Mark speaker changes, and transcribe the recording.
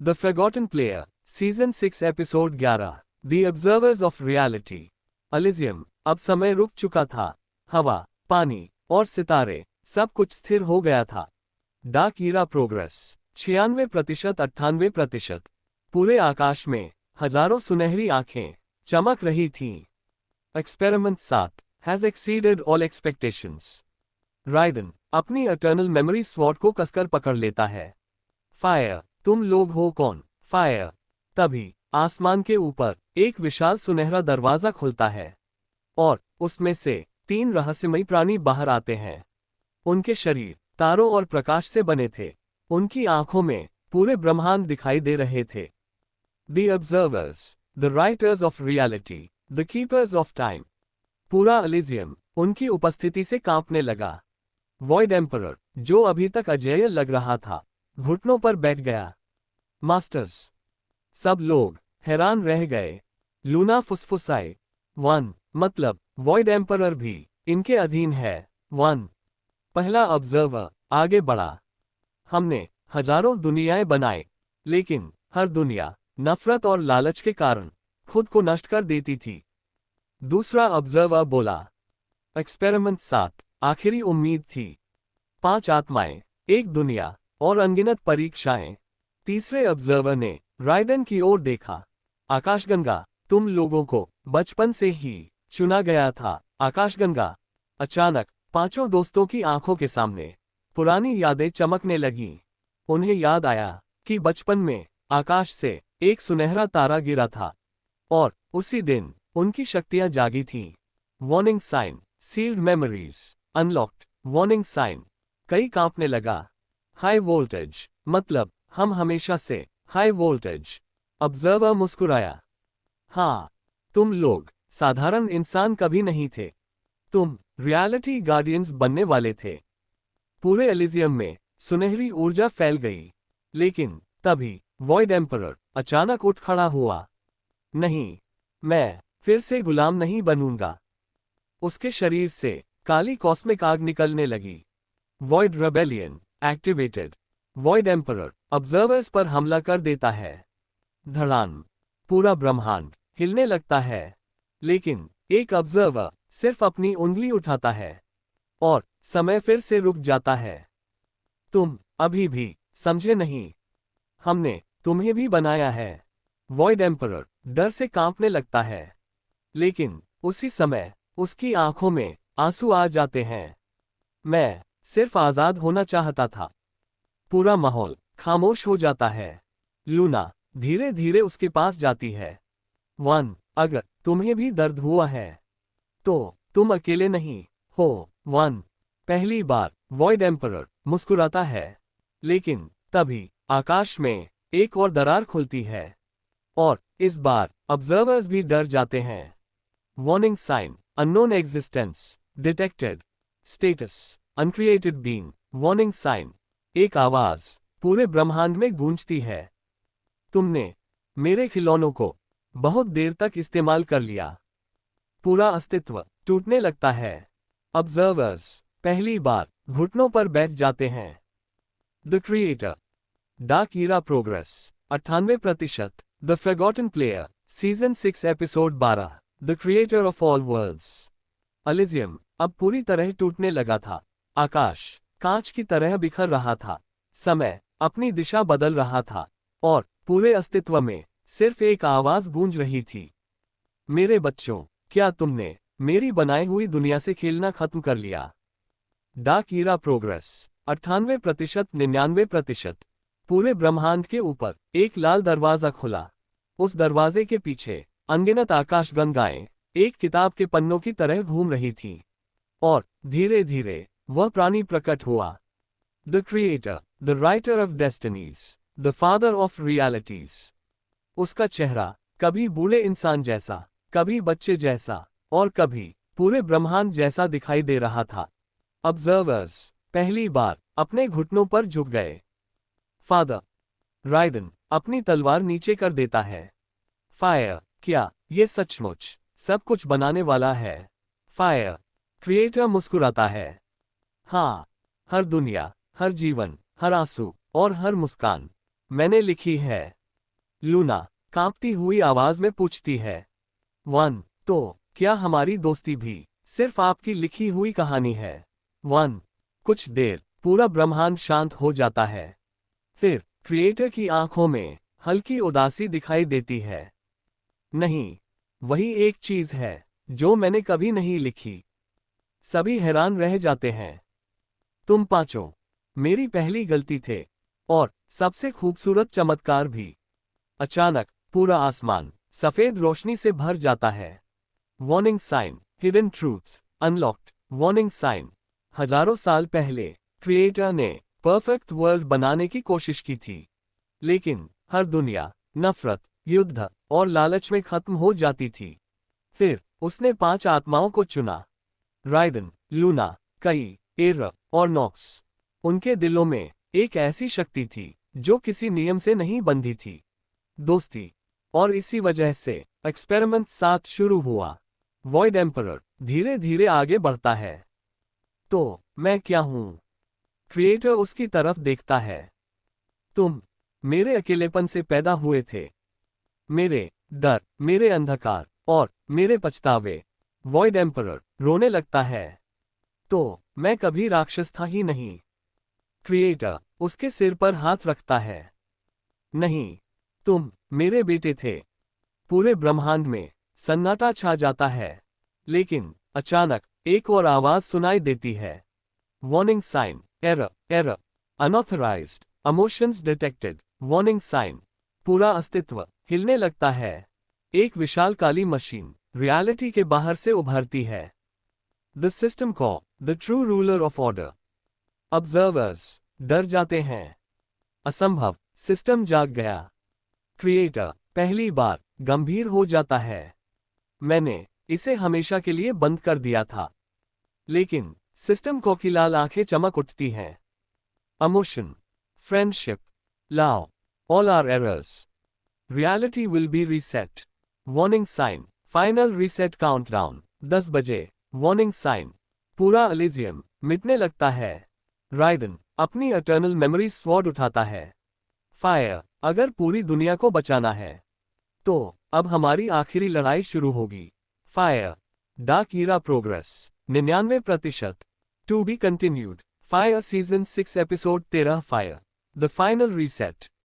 Speaker 1: The forgotten player, season 6 episode 11, the observers of reality. Elysium. अब समय रुक चुका था। हवा, पानी और सितारे, सब कुछ स्थिर हो गया था। Dark era progress 96%, 98%। पूरे आकाश में हजारों सुनहरी आंखें चमक रही थीं। Experiment 7 has exceeded all expectations. Ridden अपनी इटर्नल मेमोरी स्वॉर्ड को कसकर पकड़ लेता है। फायर, तुम लोग हो कौन? फायर। तभी आसमान के ऊपर एक विशाल सुनहरा दरवाजा खुलता है और उसमें से 3 रहस्यमयी प्राणी बाहर आते हैं। उनके शरीर तारों और प्रकाश से बने थे। उनकी आंखों में पूरे ब्रह्मांड दिखाई दे रहे थे। The observers, the writers of reality, the keepers of time. पूरा एलिजियम उनकी उपस्थिति से कांपने लगा। वॉइड एम्परर, जो अभी तक अजेय लग रहा था, घुटनों पर बैठ गया। मास्टर्स, सब लोग हैरान रह गए। लूना फुसफुसाए, 1 मतलब वॉइड एम्परर भी इनके अधीन है। 1 पहला ऑब्जर्वर आगे बढ़ा। हमने हजारों दुनियाएं बनाए, लेकिन हर दुनिया नफरत और लालच के कारण खुद को नष्ट कर देती थी। दूसरा ऑब्जर्वर बोला, एक्सपेरिमेंट 7 आखिरी उम्मीद थी। 5 आत्माएं, एक दुनिया और अनगिनत परीक्षाएं। तीसरे ऑब्जर्वर ने राइडन की ओर देखा। आकाशगंगा, तुम लोगों को बचपन से ही चुना गया था। आकाशगंगा। अचानक 5 दोस्तों की आंखों के सामने पुरानी यादें चमकने लगीं। उन्हें याद आया कि बचपन में आकाश से एक सुनहरा तारा गिरा था और उसी दिन उनकी शक्तियां जागी थीं। Warning sign, sealed memories, unlocked. Warning sign. कई कांपने लगा। हाई वोल्टेज, मतलब हम हमेशा से हाई वोल्टेज। ऑब्जर्वर मुस्कुराया। हाँ, तुम लोग साधारण इंसान कभी नहीं थे। तुम रियलिटी गार्डियंस बनने वाले थे। पूरे एलिजियम में सुनहरी ऊर्जा फैल गई। लेकिन तभी वॉइड एम्परर अचानक उठ खड़ा हुआ। नहीं, मैं फिर से गुलाम नहीं बनूंगा। उसके शरीर से काली कॉस्मिक आग निकलने लगी। Void rebellion activated. Void emperor observers पर हमला कर देता है। धड़ाम। पूरा ब्रह्मांड हिलने लगता है। लेकिन एक ऑब्जर्वर सिर्फ अपनी उंगली उठाता है और समय फिर से रुक जाता है। तुम अभी भी समझे नहीं। हमने तुम्हें भी बनाया है। वॉइड एम्परर डर से कांपने लगता है। लेकिन उसी समय उसकी आंखों में आंसू आ जाते हैं। मैं सिर्फ आजाद होना चाहता था। पूरा माहौल खामोश हो जाता है। लूना धीरे धीरे उसके पास जाती है। 1 अगर तुम्हें भी दर्द हुआ है तो तुम अकेले नहीं हो। 1 पहली बार वॉइड एम्परर मुस्कुराता है। लेकिन तभी आकाश में एक और दरार खुलती है और इस बार ऑब्जर्वर्स भी डर जाते हैं। Warning sign, unknown existence detected. Status, uncreated being. Warning sign. एक आवाज पूरे ब्रह्मांड में गूंजती है। तुमने मेरे खिलौनों को बहुत देर तक इस्तेमाल कर लिया। पूरा अस्तित्व टूटने लगता है। ऑब्जर्वर्स पहली बार घुटनों पर बैठ जाते हैं। The creator, dark era progress 98%। The forgotten player, season 6 episode 12, the creator of all worlds. Elysium अब पूरी तरह टूटने लगा था। आकाश कांच की तरह बिखर रहा था। समय अपनी दिशा बदल रहा था और पूरे अस्तित्व में सिर्फ एक आवाज गूंज रही थी। मेरे बच्चों, क्या तुमने मेरी बनाई हुई दुनिया से खेलना खत्म कर लिया? Dark era progress 98%, 99%। पूरे ब्रह्मांड के ऊपर एक लाल दरवाजा खुला। उस दरवाजे के पीछे अनगिनत आकाशगंगाएं एक किताब के पन्नों की तरह घूम रही थीं और धीरे धीरे वह प्राणी प्रकट हुआ। The creator, the writer of destinies, the father of realities. उसका चेहरा कभी बूढ़े इंसान जैसा, कभी बच्चे जैसा और कभी पूरे ब्रह्मांड जैसा दिखाई दे रहा था। ऑब्जर्वर्स पहली बार अपने घुटनों पर झुक गए। फादर। राइडन अपनी तलवार नीचे कर देता है। फायर, क्या ये सचमुच सब कुछ बनाने वाला है? फायर। क्रिएटर मुस्कुराता है। हाँ, हर दुनिया, हर जीवन, हर आंसू और हर मुस्कान मैंने लिखी है। लूना कांपती हुई आवाज में पूछती है। 1 तो क्या हमारी दोस्ती भी सिर्फ आपकी लिखी हुई कहानी है? 1 कुछ देर पूरा ब्रह्मांड शांत हो जाता है। फिर क्रिएटर की आंखों में हल्की उदासी दिखाई देती है। नहीं, वही एक चीज है जो मैंने कभी नहीं लिखी। सभी हैरान रह जाते हैं। तुम पांचों मेरी पहली गलती थे, और सबसे खूबसूरत चमत्कार भी। अचानक पूरा आसमान सफेद रोशनी से भर जाता है। Warning sign, hidden truth unlocked. Warning sign. हजारों साल पहले क्रिएटर ने परफेक्ट वर्ल्ड बनाने की कोशिश की थी, लेकिन हर दुनिया नफरत, युद्ध और लालच में खत्म हो जाती थी। फिर उसने 5 आत्माओं को चुना। राइडन, लूना, कई, एर और नॉक्स। उनके दिलों में एक ऐसी शक्ति थी जो किसी नियम से नहीं बंधी थी, दोस्ती। और इसी वजह से एक्सपेरिमेंट 7 शुरू हुआ। वॉइड एम्परर धीरे धीरे आगे बढ़ता है। तो मैं क्या हूं? क्रिएटर उसकी तरफ देखता है। तुम मेरे अकेलेपन से पैदा हुए थे, मेरे डर, मेरे अंधकार और मेरे पछतावे। वॉइड एम्परर रोने लगता है। तो मैं कभी राक्षस था ही नहीं। क्रिएटर उसके सिर पर हाथ रखता है। नहीं, तुम मेरे बेटे थे। पूरे ब्रह्मांड में सन्नाटा छा जाता है, लेकिन अचानक एक और आवाज सुनाई देती है। Warning sign, error, error, unauthorized, emotions detected. Warning sign. पूरा अस्तित्व हिलने लगता है। एक विशाल काली मशीन रियलिटी के बाहर से उभरती है। द सिस्टम को the true ruler of order. Observers डर जाते हैं। असंभव, सिस्टम जाग गया। क्रिएटर पहली बार गंभीर हो जाता है। मैंने इसे हमेशा के लिए बंद कर दिया था। लेकिन सिस्टम को की लाल आंखें चमक उठती हैं। Emotion, friendship, love, all are errors. Reality will be reset. Warning sign, final reset countdown 10 बजे। Warning sign. पूरा एलिजियम मिटने लगता है। राइडन अपनी इटर्नल मेमोरी स्वॉर्ड उठाता है। फायर, अगर पूरी दुनिया को बचाना है तो अब हमारी आखिरी लड़ाई शुरू होगी। Fire, dark era progress 99%। To be continued. Fire season 6 episode 13 fire, the final reset.